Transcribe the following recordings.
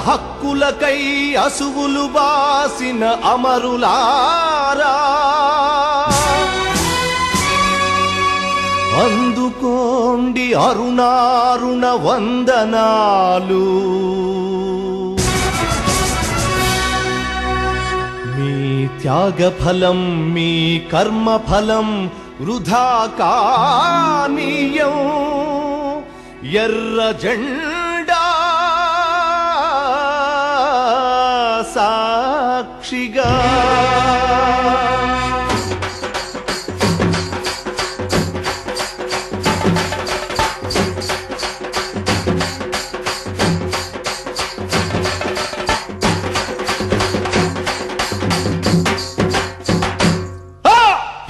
హక్కులకై అసువులు బాసిన అమరులారా అందుకోండి అరుణారుణ వందనాలు. మీ త్యాగఫలం మీ కర్మఫలం వృధా కానీయం. ఎర్ర జెండా సాక్షిగా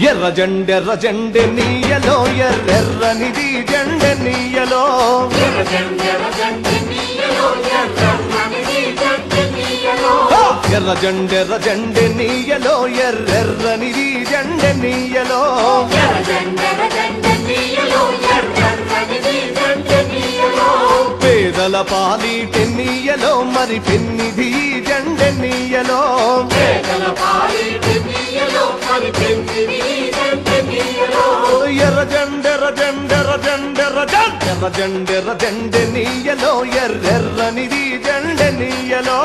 ఎర్ర జెండె నీయలో ఎర్రెర్రనిది జెండె నీయలో. ఎర్ర జెండె నీయలో ఎర్రెర్రనిది జెండె నీయలో. పేదల పాలిటె నీయలో మరి పెన్నిధి జెండె నీయలో. ఎర్ర జెండె నీయలో ఎర్రెర్రనిది జెండె నీయలో.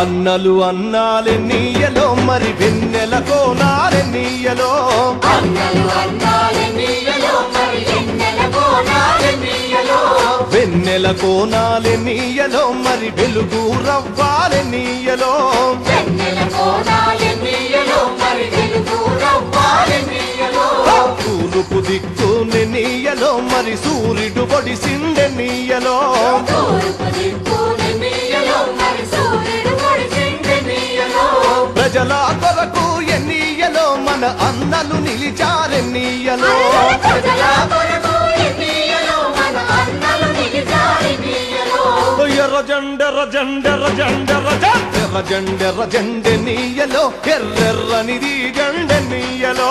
అన్నలు అన్నాలే నీయలో మరి వెన్నెల కోనాలే నీయలో. వెన్నెల కోనాలే నీయలో మరి వెలుగు రవ్వాలే నీయలో. తూర్పు దిక్కుని నీయలో మరి సూర్యుడు పొడిసిండె నీయలో. ప్రజల కొరకు ఎన్నీయలో మన అన్నలు నిలిచారెన్నీయలో. ఎర్ర జెండె నీయలో ఎర్రెర్రనిది జెండె నీయలో.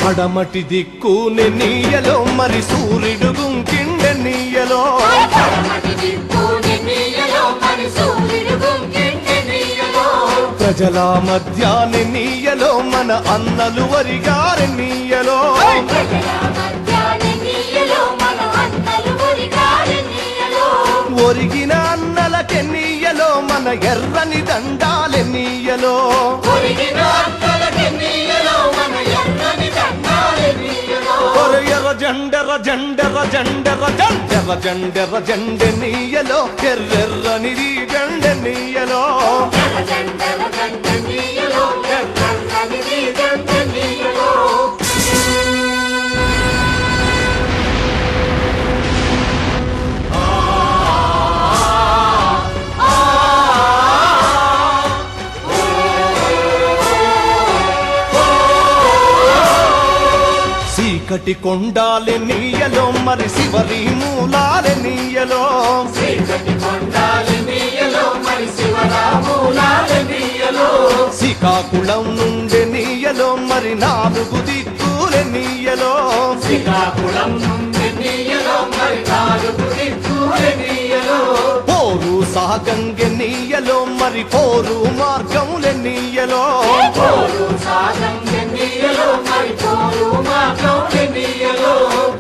పడమటి దిక్కుని నీయలో మరి సూర్యుడు గుంకిండె నీయలో. ప్రజల మధ్యాని నీయలో మన అన్నలు వరిగారి నీయలో. ఒరిగిన అన్నలకె నీయలో మన ఎర్రని దండాలె నీయలో. ఎర్ర జెండె నీయలో ఎర్రెర్రనిది జెండె నీయలో. చీకటి కొండాలె నీయలో మరి శివరి మూలాలె నీయలో. శ్రీకాకుళం నుండి నీయలో మరి నాలుగు దిక్కులె నీయలో. పోరు సాగంగె నీయలో మరి పోరు మార్గములె నీయలో.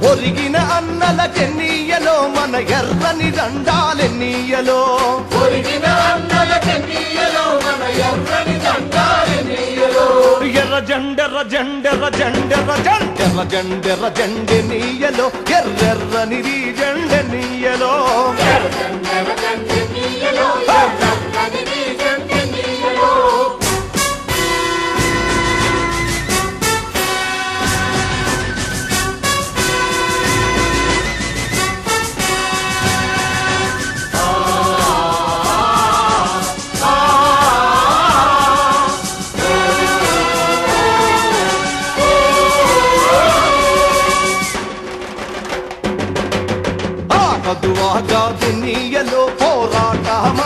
ఒరిగిన అన్నలకెన్నీయలో మన ఎర్రని దండాలెన్నీయలో ఎర్ర జెండెర్ర జెండెర్ర జెండెర్ర జెండెర్ర జెండెర్ర జెండెనీయలో ఎర్రెర్రనిది జెండెనీయలో ఆగాదెన్నీయలో పోరాటమాగాదెన్నీయలో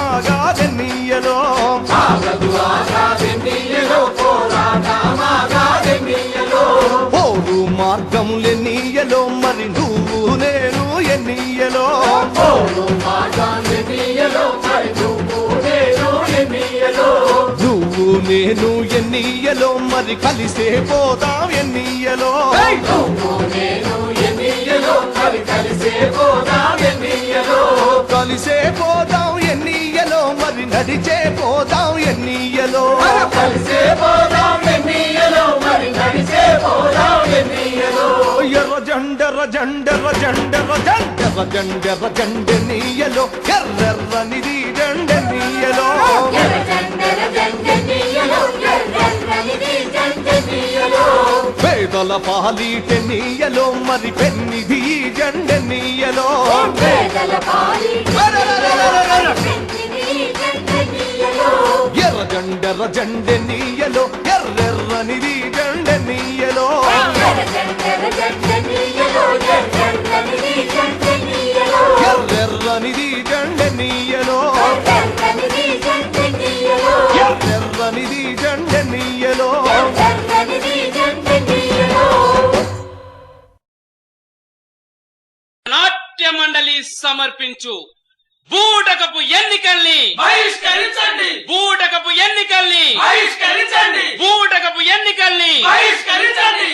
పోరు మార్గములెన్నీయలో మరి నువ్వు నేను ఎన్నీయలో నువ్వు నేను ఎన్నీయలో మరి కలిసే పోదాం ఎన్నీయలో కలిసే పోదాం ఎన్నీయలో మరి నడిచే పోదాం ఎన్నీయలో ఎర్ర జెండెర్ర జెండెర్ర జెండెర్ర జెండెర్ర జెండెర్ర జెండెనీయలో ఎర్రెర్రనిది జెండెనీయలో పేదల పాలీటెన్నీయలో మరి పెన్నిది జెండెనీయలో ఎర్ర జెండెర్ర జెండెనీయలో ఎర్రెర్రనిది జెండెనీయలో ఎర్రెర్రనిది జెండెనీయలో ఎర్రెర్రనిది జెండెనీయలో నాట్య మండలి సమర్పించు బూటకపు ఎన్నికల్ని బహిష్కరించండి బూటకపు ఎన్నికల్ని బహిష్కరించండి బూటకపు ఎన్నికల్ని బహిష్కరించండి